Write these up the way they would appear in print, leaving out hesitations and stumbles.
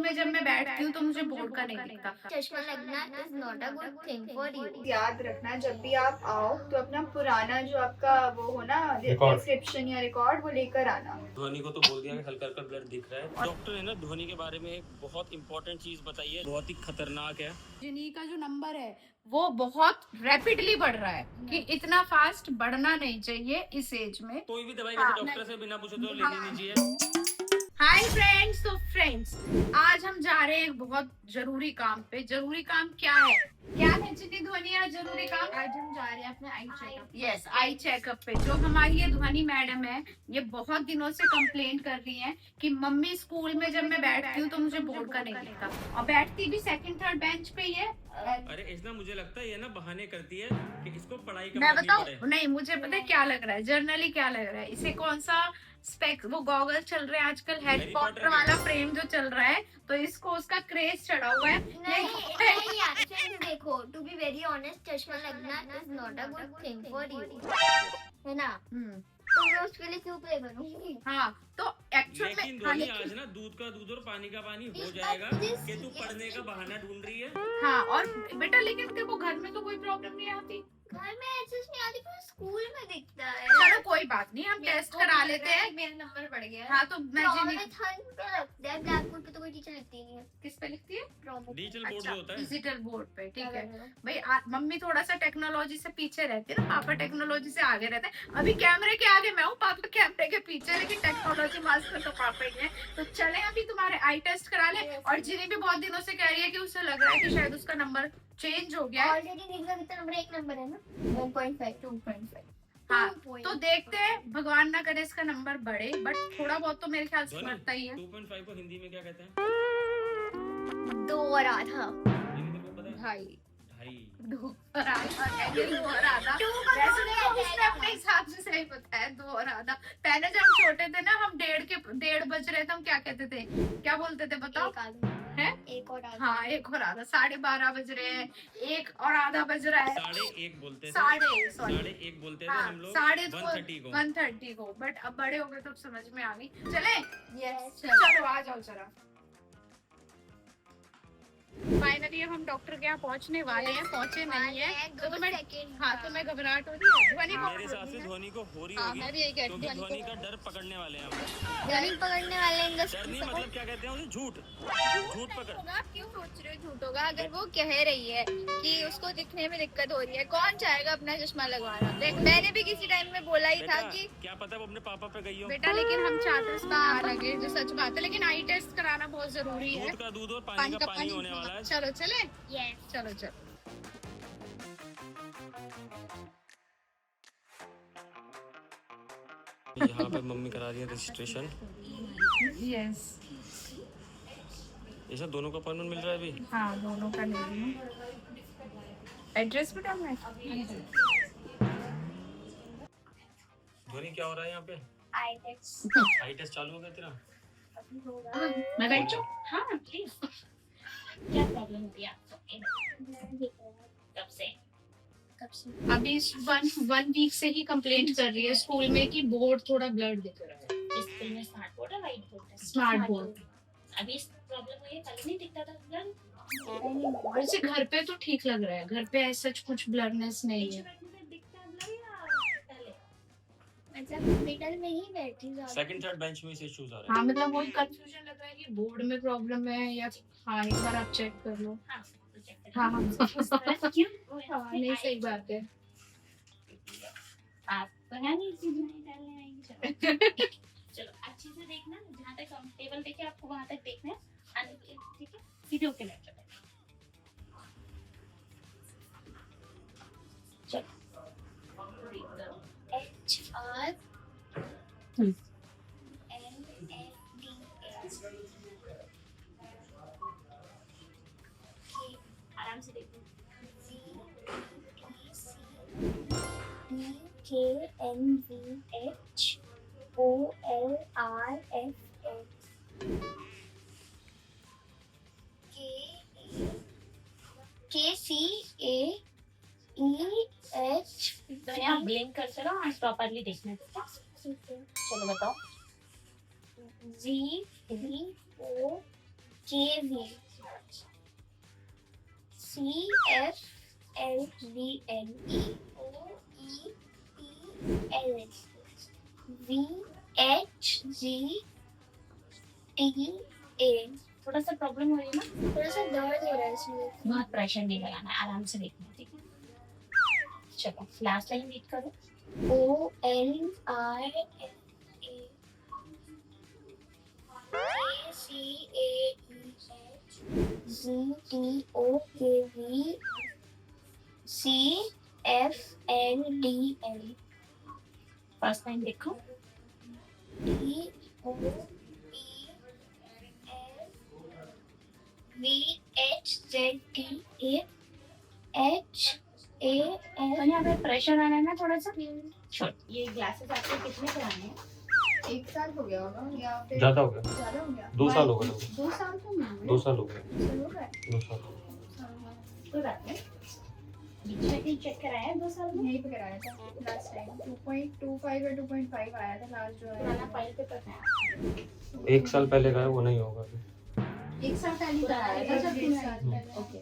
में जब मैं बैठती हूँ तो मुझे बोर्ड का नहीं दिखता। चश्मा लगना is not a good thing for you. याद रखना जब भी आप आओ तो अपना पुराना जो आपका वो हो ना प्रिस्क्रिप्शन या रिकॉर्ड वो लेकर आना। धोनी को तो बोल दिया कि हल्का हल्का ब्लड दिख रहा है। डॉक्टर है ना, धोनी के बारे में एक बहुत इंपॉर्टेंट चीज बताई है, बहुत ही खतरनाक है। जिनी का जो नंबर है वो बहुत रैपिडली बढ़ रहा है कि इतना फास्ट बढ़ना नहीं चाहिए इस एज में। कोई भी दवाई हाँ, वैसे डॉक्टर से बिना पूछे तो लेनी नहीं चाहिए। हाय फ्रेंड्स, तो फ्रेंड्स आज हम जा रहे हैं एक बहुत जरूरी काम पे। जरूरी काम क्या है जिनी ध्वनि? आज जरूरी काम, आज हम जा रहे हैं अपने eye checkup. Yes, eye checkup पे। जो हमारी ये ध्वनि मैडम है, ये बहुत दिनों से कंप्लेंट कर रही है कि मम्मी स्कूल में जब मैं बैठती हूँ तो मुझे बोर्ड का नहीं दिखता, और बैठती भी सेकंड थर्ड बेंच पे ही है। अरे इसना मुझे लगता है ये ना बहाने करती है कि इसको पढ़ाई का मैं बताऊं? नहीं, मुझे पता है क्या लग रहा है, जर्नली क्या लग रहा है इसे, कौन सा स्पेक्स, वो गॉगल चल रहे हैं आजकल, हैरी पॉटर वाला फ्रेम जो चल रहा है, तो इसको उसका क्रेज चढ़ा हुआ है। नहीं यार, देखो, टू बी वेरी ऑनेस्ट, चश्मा लगना is not a good thing for you, है ना? तो मैं उसके लिए क्यों प्रे करूंगी? हाँ, तो एक्चुअली लेकिन धोनी आज ना दूध का दूध और पानी का पानी हो जाएगा कि तू पढ़ने का बहाना ढूंढ रही है। हाँ, और बेटा लेकिन देखो घर में तो कोई प्रॉब्लम नहीं आती, घर में एक्सेस नहीं आती, पर स्कूल में दिखता है। चलो कोई बात नहीं, हम टेस्ट करा लेते हैं। मेरा नंबर बढ़ गया। हाँ, तो मैं ब्लैक बोर्ड पे तो कोई टीचर लिखती नहीं है। किस पे लिखती है? डिजिटल बोर्ड जो होता है, डिजिटल बोर्ड पे। ठीक है भाई, मम्मी थोड़ा सा टेक्नोलॉजी से पीछे रहती है ना, पापा टेक्नोलॉजी से आगे रहते हैं। अभी कैमरे के आगे मैं हूँ, पापा कैमरे के पीछे, लेकिन टेक्नोलॉजी मास्टर तो पापा ही है। तो चले अभी तुम्हारे आई टेस्ट करा ले। और जिनी भी बहुत दिनों से कह रही है कि उसे लग रहा है कि शायद उसका नंबर चेंज हो गया है। ऑलरेडी कितना नंबर? एक नंबर है ना, 1.5 2.5। हाँ, तो देखते हैं, भगवान ना करे इसका नंबर बढ़े, बट थोड़ा बहुत तो मेरे ख्याल से बढ़ता ही है। 2.5 को हिंदी में क्या कहते हैं? 2 और आधा। ढाई। ढाई। 2 और आधा। वैसे देखो उसने अपने हिसाब से सही बताया, 2 और आधा। पहले जब हम छोटे थे ना, हम 1:30 बज रहे थे, हम क्या कहते थे, क्या बोलते थे बताओ? है 1 और आधा। हाँ, 1 और आधा। 12:30 बज रहे हैं, 1 और आधा बज रहा है। 1:30 बोलते थे। 1:30 बोलते थे हाँ, हम लोग। 1:30 को। बट अब बड़े हो गए तो समझ में आ गई। चले? यस, चलो आ जाओ जरा। फाइनली अब हम डॉक्टर के यहाँ पहुँचने वाले हैं, पहुँचे नहीं है तो तुम्हें, हाँ, तुम्हें घबराहट हो रही है? ध्वनि को मेरे हिसाब से धोनी को हो रही हाँ, होगी, मैं भी यही कहती क्योंकि हूँ। धोनी का डर पकड़ने वाले हैं हम। ध्वनि पकड़ने वाले इन डर नहीं, मतलब क्या कहते हैं उसे, झूठ पकड़। होगा। आप क्यों सोच रहे हो झूठ होगा? अगर वो कह रही है कि उसको दिखने में दिक्कत हो रही है, कौन चाहेगा अपना चश्मा लगवाना? देख, मैंने भी किसी टाइम में बोला ही था कि क्या पता वो अपने पापा पे गई हो बेटा, लेकिन हम चाहते हैं लगे जो सच बात है, लेकिन आई टेस्ट कराना बहुत जरूरी है। दूध का दूध और पानी का पानी होने वाला है। चलो चले। यस, चलो। यहाँ पे मम्मी करा रही है रजिस्ट्रेशन। यस, ये सब दोनों का अपॉइंटमेंट मिल रहा है अभी? हाँ, दोनों का ले रही हूँ। एड्रेस भी डालना है? धोनी क्या हो रहा है यहाँ पे? आई टेस्ट। आई टेस्ट चालू हो गया तेरा? मैं बैठ जाऊँ? हाँ प्लीज। क्या प्रॉब्लम होती है आपको? कब से? अभी वन वीक से ही कंप्लेंट कर रही है स्कूल में कि बोर्ड थोड़ा ब्लर दिख रहा है। स्कूल में स्मार्ट बोर्ड है, व्हाइट बोर्ड है? Smart board. अभी प्रॉब्लम हुई है, पहले नहीं दिखता था ब्लर? वैसे घर पे तो ठीक लग रहा है, घर पे ऐसा कुछ ब्लरनेस नहीं है। बैठने पे दिखता है ब्लर या पहले? मतलब मिडल में ही बैठी ज्यादा। सेकंड थर्ड बेंच में से इश्यूज आ रहे हैं। हाँ, मतलब वही कंफ्यूजन लग रहा है कि बोर्ड में प्रॉब्लम है या, हाँ, एक बार आप चेक कर लो। हाँ, तो check करें। हाँ, क्यों? हाँ, नहीं, सही बात है। आप तो है नहीं, चीज नहीं डालने आएंगे। चलो चलो, अच्छे से देखना, जहाँ तक टेबल देखे आपको वहाँ तक देखना है। ठीक है, सीधे होके बैठ जाओ। HR हम्म। NFDS आराम से देखो। KNVH OLRFX KCAEH तो यहाँ ब्लिंक करते रहो और प्रॉपरली देखना है। चलो बताओ। Z3O KV CFLVNE OEPLS VHGTA। थोड़ा सा प्रॉब्लम हो रही है ना, थोड़ा सा दर्द हो रहा है इसमें। बहुत प्रेशर नहीं लगाना है, आराम से देखना है, ठीक है। चलो लास्ट लाइन रीड करो। OLICACACFLDL फर्स्ट लाइन देखो। और यहाँ पे प्रेशर आना है ना थोड़ा सा। छोड़, ये ग्लासेस आपको कितने कराने हैं? 1 साल हो गया होगा या फिर ज्यादा हो गया, ज्यादा हो गया? 2 साल हो गए। 2 साल तो नहीं हुए। 2 साल हो गए। 2 साल हो गए? 2 साल हो गए। कोई बात नहीं, चेक कराया है 2 साल में। यहीं पे कराया था लास्ट टाइम। 2.25 या 2.5 आया था लास्ट जो पुराना आया। फाइल पे पता है। 1 साल पहले का है, वो नहीं होगा अभी। 1 साल पहले कराया था जब 1 साल पहले। ओके,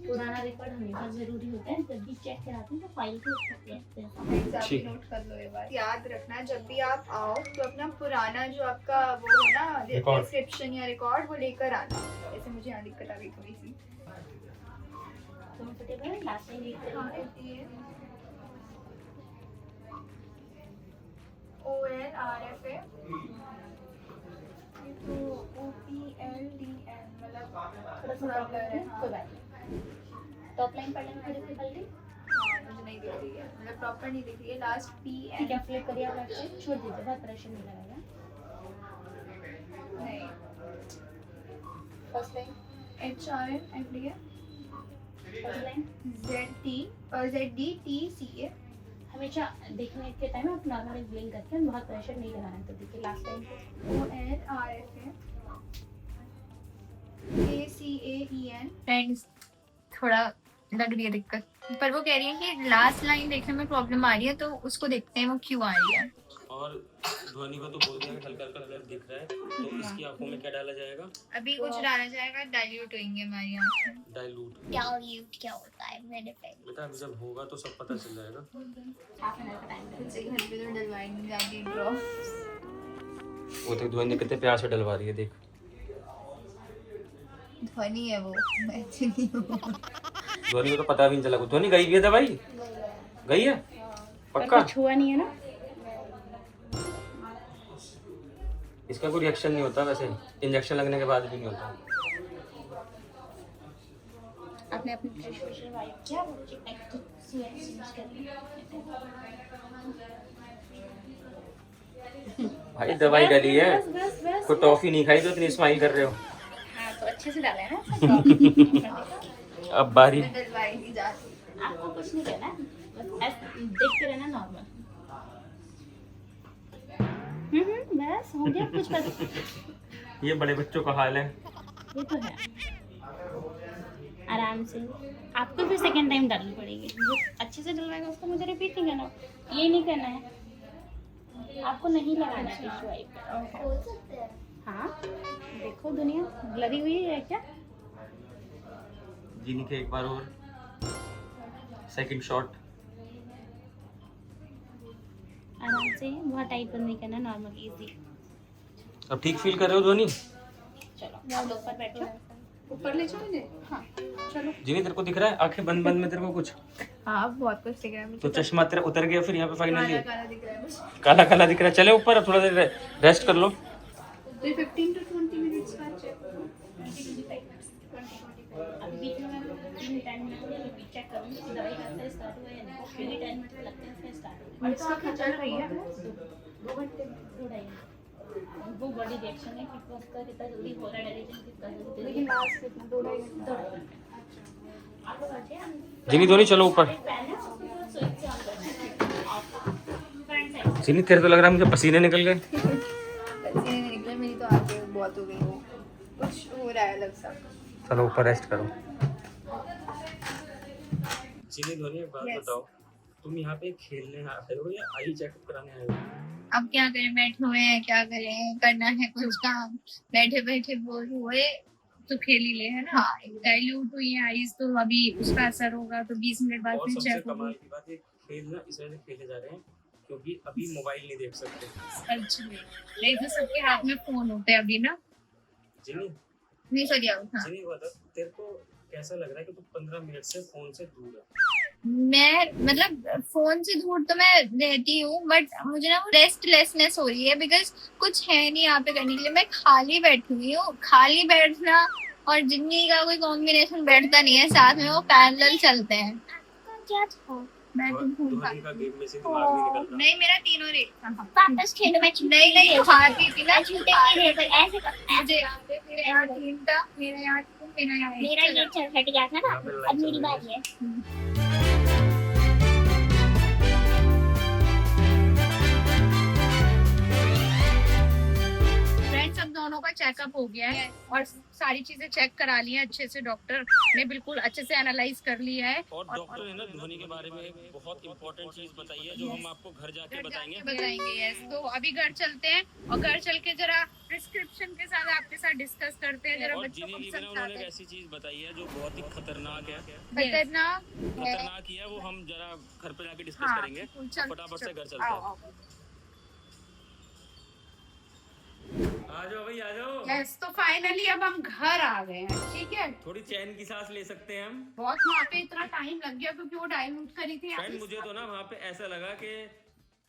पुराना रिकॉर्ड हमेशा जरूरी होता है, जब भी चेक कराते हैं तो फाइल को रखते हैं। एग्जैक्टली नोट कर लो ये बात। याद रखना जब भी आप आओ तो अपना पुराना जो आपका वो है ना Record. डिस्क्रिप्शन या रिकॉर्ड वो लेकर आना। ऐसे मुझे यहाँ दिक्कत आ गई थोड़ी सी। कंफर्टेबल है? लास्ट लाइन रीड करो। OLRFA तो OPLDN मतलब थोड़ा सा प्रॉब्लम है, कोई बात नहीं। टॉप लाइन पढ़ लेना फिर डिफिकल्टी। मुझे नहीं दिख रही है, मतलब प्रॉपर नहीं दिख रही है। लास्ट ठीक PN है, फ्लिप करिए आप लेफ्ट साइड, छोड़ दीजिए, बहुत प्रेशर नहीं लगाएगा। नहीं। First line, HRN FDA first line. ZDTCA हमेशा देखने के टाइम आप नॉर्मली ब्लिंक करके बहुत प्रेशर नहीं लगाना है। तो देखिए last time OLRFA KCAEN। Friends थोड़ा लग रही है दिक्कत, पर वो कह रही है कि लास्ट लाइन देखने में प्रॉब्लम आ रही है, तो उसको देखते हैं वो क्यों आ रही है। और ध्वनि को तो बोल दिया कि हल्का हल्का कलर दिख रहा है, तो इसकी आंखों में क्या डाला जाएगा? अभी कुछ डाला जाएगा, डाइल्यूट होंगे हमारी आंखें। डाइल्यूट। क्या होता है मेरे पे? बेटा अभी जब होगा तो सब पता चल जाएगा। हाफ एन आवर का टाइम मुझे घर पे तो डलवाई नहीं जाती ड्रॉप। वो तो ध्वनि कितने प्यार से डलवा रही है, देख। ध्वनि है वो, मैं नहीं हूँ। ध्वनि को तो पता भी नहीं चला। ध्वनि गई भी है दवाई? गई है पक्का? कुछ हुआ नहीं है ना? इसका कोई रिएक्शन नहीं होता वैसे, इंजेक्शन लगने के बाद भी नहीं होता। आपने अपनी प्रेशर वाइप किया, वो चेक चेंज कर दिया। भाई दवाई डली है, बस बस बस। कोई टॉफी नहीं खाई तो इतनी स्माइल कर रहे हो। हाँ तो अच्छे से डाला है ना। अब बारी। डलवाई नहीं जाती। आपको कुछ नहीं करना है, बस ऐसे देखते रहना नॉर्मल। बस हो गया, कुछ कर। ये बड़े बच्चों का हाल है। ये तो है, आराम से आपको भी सेकंड टाइम डालनी पड़ेगी। जो अच्छे से डलवाएगा उसको मुझे रिपीट नहीं करना, ये नहीं करना है। आपको नहीं लगाना है टिश्यू वाइप। खोल सकते हैं? हाँ देखो, दुनिया ब्लरी हुई है क्या? जीनी के एक बार और सेकंड शॉट। आराम से, बहुत टाइट बंद नहीं करना, नॉर्मल इजी। अब ठीक फील कर रहे हो ध्वनि? चलो आप ऊपर बैठो। ऊपर ले चलोगे? हाँ चलो। जीनी तेरे को दिख रहा है आंखें बंद बंद में तेरे को कुछ? हाँ बहुत कुछ दिख रहा है मुझे। तो चश्मा तेरा उतर गया फिर यहाँ पे फाइनली? काला काला दिख रहा है मुझे। काला काला दिख रहा है। चले ऊपर, अब थोड़ा देर रेस्ट कर लो। 15 to 20 minutes का चेक। अभी बीच में मैं 10 मिनट के लिए चेक करूँगी कि दवाई कैसे स्टार्ट हुआ है या नहीं। क्योंकि 10 मिनट लगते हैं फिर स्टार्ट होगा। इसका क्या चल रही है? 2 घंटे 2-2.5 वो बॉडी रिएक्शन है कि उसका कितना जल्दी हो रहा है, डायजेशन कितना जल्दी। लेकिन लास्ट कितना 2-2.5 घंटा? 2.5 घंटे। आपको बचे हम जीनी ध्वनि चलो ऊपर। फैन है, उसको स्विच से ऑन करना है। फ्रंट साइड जीनी तेरे तो लग रहा है मुझे पसीने निकल गए। पसीने नहीं निकले, मेरी तो आंखें बहुत हो गई। कुछ हो रहा है अलग सा। चलो ऊपर रेस्ट करो। जीनी ध्वनि एक बात Yes. बताओ, तुम यहाँ पे खेलने आए हो या आई चेकअप कराने आए हो? अब क्या करें, बैठे हुए हैं, क्या करें, करना है कुछ काम, बैठे बैठे बोर हुए, तो खेल ही ले, है ना? हाँ डाइल्यूट हुई है आईज, तो अभी उसका असर होगा, तो 20 मिनट बाद और फिर सबसे चेक कमाल होगी। की बात, ये खेल ना इस वजह से खेले जा रहे हैं क्योंकि अभी मोबाइल नहीं देख सकते। सच में, नहीं तो सबके हाथ में फोन होते हैं अभी ना। जिनी नहीं सर हाँ जिनी बता, तेरे को कैसा लग रहा है कि तू 15 मिनट से फोन से दूर है? मैं मतलब फोन से दूर तो मैं रहती हूँ, बट मुझे ना रेस्टलेसनेस हो रही है बिकॉज कुछ है नहीं यहाँ पे करने के लिए। मैं खाली बैठी हुई हूँ, खाली बैठना और जिंदगी का कोई कॉम्बिनेशन बैठता नहीं है साथ में, वो पैरेलल चलते हैं। क्या था? मैं तो भूल ध्वनि का गेम में से दिमाग नहीं निकल रहा। नहीं मेरा तीनों रेट था। वापस खेलो, मैं नहीं नहीं खाती थी ना छूटे नहीं दे, ऐसे कर, मुझे मेरे यहाँ तीन था, मेरे यहाँ तीन, मेरा यहाँ एक। मेरा ये चल हट गया था ना, यहाँ पे अब लाइट मेरी चल रही बारी है। फ्रेंड्स, अब दोनों का चेकअप हो गया है और सारी चीजें चेक करा ली है अच्छे से, डॉक्टर ने बिल्कुल अच्छे से एनालाइज कर लिया है। और डॉक्टर ने ना ध्वनि के बारे में एक बहुत इंपॉर्टेंट चीज बताई है जो हम आपको घर जाके बताएंगे। बताएंगे यस। तो अभी घर चलते हैं और घर चल के जरा प्रिस्क्रिप्शन के साथ आपके साथ डिस्कस करते हैं, जरा और बच्चों को जिनी की भी ना उन्होंने एक समझाते ऐसी चीज बताई है जो बहुत ही खतरनाक है। हैं। खतरनाक है। खतरनाक ही है वो, हम जरा घर पे जाके डिस्कस हाँ, करेंगे। चल- फटाफट से चल- घर चलते आओ, हैं। आओ। आ जाओ भाई आ जाओ। यस, तो फाइनली अब हम घर आ गए हैं, ठीक है। थोड़ी चैन की सांस ले सकते हैं हम। बहुत वहाँ पे इतना टाइम लग गया क्योंकि वो डाइल्यूट करी थी। फ्रेंड मुझे तो ना वहाँ पे ऐसा लगा कि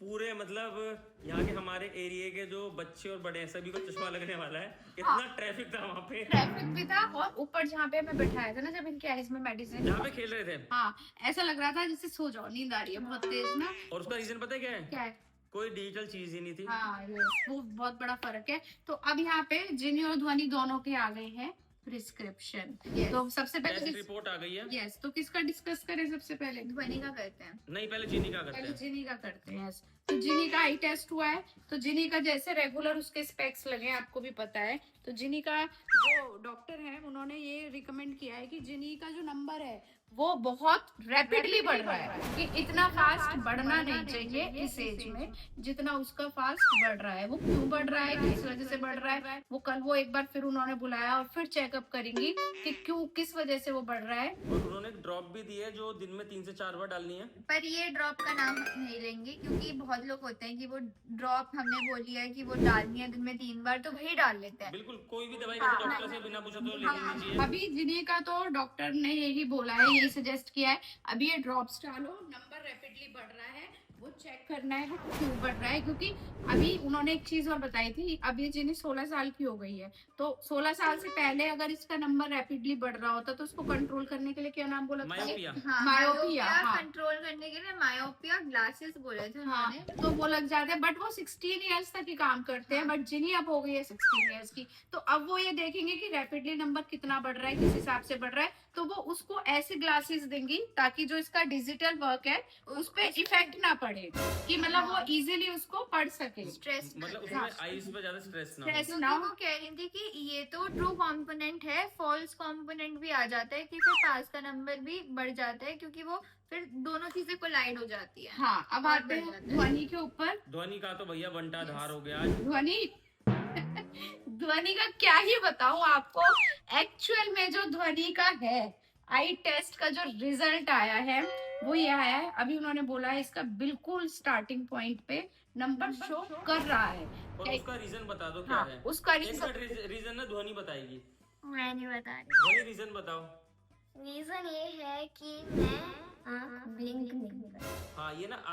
पूरे मतलब यहाँ के हमारे एरिया के जो बच्चे और बड़े हैं सभी को चश्मा लगने वाला है, इतना ट्रैफिक था वहाँ पे। ट्रैफिक भी था और ऊपर जहाँ पे हमें बैठाया था ना, जब इनके आइज में मेडिसिन, जहाँ पे खेल रहे थे। हाँ, ऐसा लग रहा था जैसे सो जाओ, नींद आ रही है बहुत तेज ना। और उसका रीजन पता है क्या है? क्या है? कोई डिजिटल चीज ही नहीं थी। हाँ yes, वो बहुत बड़ा फर्क है। तो अब यहाँ पे जिनी और ध्वनि दोनों के आ गए हैं प्रिस्क्रिप्शन। तो सबसे टेस्ट पहले रिपोर्ट आ गई है। यस, तो किसका डिस्कस करें सबसे पहले? ध्वनि का करते हैं। नहीं पहले चीनी का करते पहले हैं। जिनी का करते हैं। yes। तो जिनी का आई टेस्ट हुआ है, तो जिनी का जैसे रेगुलर उसके स्पेक्स लगे हैं, आपको भी पता है। तो जिनी का जो डॉक्टर है उन्होंने ये रिकमेंड किया है कि जिनी का जो नंबर है वो बहुत रैपिडली बढ़ रहा है, कि इतना फास्ट बढ़ना नहीं चाहिए इस एज में जितना उसका फास्ट बढ़ रहा है। वो क्यों बढ़ रहा है, किस वजह से बढ़ रहा है, वो कल वो एक बार फिर उन्होंने बुलाया और फिर चेकअप करेंगी कि क्यों, किस वजह से वो बढ़ रहा है। और उन्होंने एक ड्रॉप भी दी है जो दिन में 3 से 4 बार डालनी है। पर ये ड्रॉप का नाम नहीं लेंगे क्योंकि बहुत लोग होते हैं कि वो ड्रॉप हमने बोली है कि वो डालनी है दिन में 3 बार, तो वही डाल लेते हैं। बिल्कुल, कोई भी दवाई वैसे डॉक्टर से बिना पूछे तो ले लेनी चाहिए। अभी जिनी का तो डॉक्टर ने यही बोला है, यही सजेस्ट किया है, अभी ये ड्रॉप्स डालो, नंबर रैपिडली बढ़ रहा है, वो चेक करना है वो क्यों बढ़ रहा है। क्योंकि अभी उन्होंने एक चीज और बताई थी, अभी जिनी 16 साल की हो गई है, तो 16 साल से पहले अगर इसका नंबर रैपिडली बढ़ रहा होता तो उसको कंट्रोल करने के लिए क्या नाम बोला था? मायोपिया। हाँ, मायोपिया, हाँ। कंट्रोल करने के लिए मायोपिया ग्लासेस बोले थे हाँ, उन्होंने। तो वो लग जाते हैं, बट वो 16 इयर्स तक ही काम करते हैं। बट जिनी अब हो गई है 16 इयर्स की, तो अब वो ये देखेंगे कि रैपिडली नंबर कितना बढ़ रहा है, किस हिसाब से बढ़ रहा है, तो वो उसको ऐसे ग्लासेस देंगी ताकि जो इसका डिजिटल वर्क है उस पे इफेक्ट ना पड़े, कि मतलब वो इजीली उसको पढ़ सके। स्ट्रेस मतलब उसमें आईज पे ज्यादा स्ट्रेस ना हो। स्ट्रेस क्योंकि ना वो कह रही थी कि ये तो ट्रू कंपोनेंट है, फॉल्स कंपोनेंट भी आ जाता है कि फिर पास का नंबर भी बढ़ जाता है क्योंकि वो फिर दोनों चीजें कोलाइड हो जाती है। हाँ, अब आते हैं ध्वनि के ऊपर। ध्वनि का तो भैया बंटा धार हो गया आज। ध्वनि ध्वनि का क्या ही बताऊं आपको, एक्चुअल में जो ध्वनि का है आई टेस्ट का जो रिजल्ट आया है वो ये आया है। अभी उन्होंने बोला है इसका बिल्कुल स्टार्टिंग पॉइंट पे नंबर शो कर रहा है। और उसका रीजन बता दो क्या हाँ, है। उसका रीजन ना ध्वनि बताएगी। मैं नहीं बता रही। ध्वनि रीजन बताओ। रीजन ये है कि मैं आँख ब्लिंक नहीं करती। हाँ, ये ना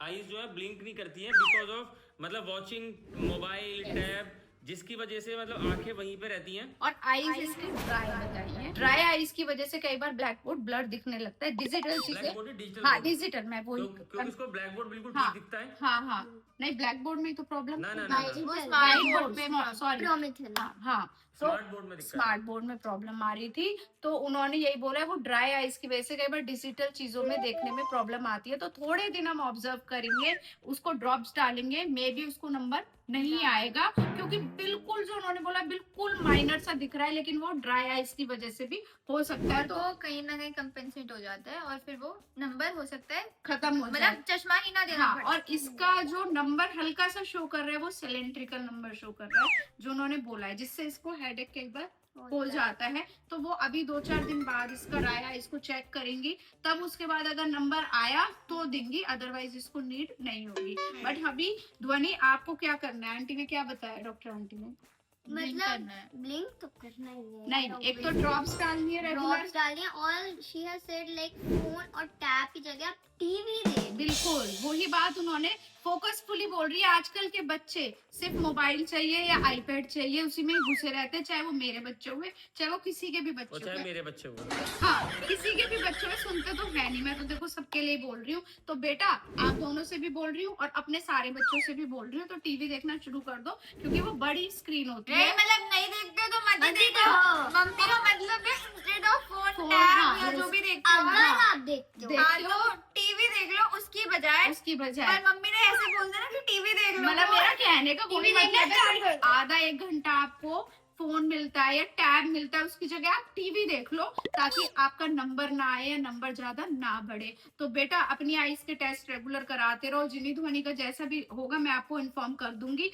आईज जो है ब्लिंक नहीं करती है बिकॉज ऑफ मतलब वॉचिंग मोबाइल टैब, जिसकी वजह से मतलब आंखें वहीं पे रहती हैं। और आईज इसकी ड्राई बताई है। ड्राई आईज की वजह से कई बार ब्लैक बोर्ड ब्लर दिखने लगता है, डिजिटल चीजें। ब्लैक बोर्ड डिजिटल हाँ, डिजिटल मैं वो क्योंकि उसको ब्लैक बोर्ड बिल्कुल हाँ, ठीक दिखता है। हाँ हाँ, नहीं ब्लैक बोर्ड में तो प्रॉब्लम ना, ना, ना, ना। वो व्हाइट स्मार्ट बोर्ड पे सॉरी, बोर्ड हाँ, तो स्मार्ट बोर्ड में दिक्कत है। स्मार्ट बोर्ड में प्रॉब्लम आ रही थी, तो उन्होंने यही बोला है वो ड्राई आईज की वजह से कई बार डिजिटल चीजों में देखने में प्रॉब्लम आती है। तो थोड़े दिन हम ऑब्जर्व करेंगे, उसको ड्रॉप्स डालेंगे, मे बी उसको नंबर नहीं आएगा, क्योंकि बिल्कुल जो उन्होंने बोला बिल्कुल माइनर सा दिख रहा है, लेकिन वो ड्राई आईज की वजह से भी हो सकता है, और तो वो कहीं ना कहीं कंपेंसेट हो जाता है और फिर वो नंबर हो सकता है खत्म हो जाए। मतलब चश्मा ही ना देना हाँ, पड़े। और इसका जो नंबर हल्का सा शो कर रहा है वो सिलेंड्रिकल नंबर शो कर रहा है, जो उन्होंने बोला है, जिससे इसको हेडेक कई बार हो जाता है। तो वो अभी 2-4 दिन बाद इसका आया, इसको चेक करेंगी, तब उसके बाद अगर नंबर आया तो देंगी, अदरवाइज इसको नीड नहीं होगी। बट अभी ध्वनि आपको क्या करना है, आंटी ने क्या बताया, डॉक्टर आंटी ने? मतलब ब्लिंक तो करना ही है। नहीं, एक तो ड्रॉप्स डालनी है रेगुलर, ड्रॉप्स डालिए, और she has said like phone और टैब की जगह आप टीवी दे। बिल्कुल वही बात उन्होंने फोकसफुली बोल रही है। आजकल के बच्चे सिर्फ मोबाइल चाहिए या आईपैड चाहिए, उसी में ही घुसे रहते हैं, चाहे वो मेरे बच्चे हुए, चाहे वो किसी के भी और बच्चे चाहे हुए। मेरे बच्चे हुए। हाँ, किसी के भी बच्चे में सुनते तो है नहीं, मैं तो देखो सबके लिए बोल रही हूँ। तो बेटा आप दोनों से भी बोल रही हूँ और अपने सारे बच्चों से भी बोल रही हूँ, तो टीवी देखना शुरू कर दो, क्योंकि वो बड़ी स्क्रीन होती है। मतलब नहीं देखते हो तो मत देखो। मम्मी का मतलब है instead of phone phone, tab हाँ, या जो भी देखते हो अगर ना, आप देखते हो देखते हो तो टीवी देख लो उसकी बजाय। उसकी पर बजाय मम्मी ने ऐसे बोल दिया ना कि टीवी देख लो। मतलब मेरा कहने का वही टीवी देखना मतलब है, स्टार्ट सिर्फ आधा 1 घंटा आपको फोन मिलता है या टैब मिलता है, उसकी जगह आप टीवी देख लो, ताकि आपका नंबर ना आए या नंबर ज्यादा ना बढ़े। तो बेटा अपनी आईज के टेस्ट रेगुलर कराते रहो। जिनी ध्वनि का जैसा भी होगा मैं आपको इन्फॉर्म कर दूंगी।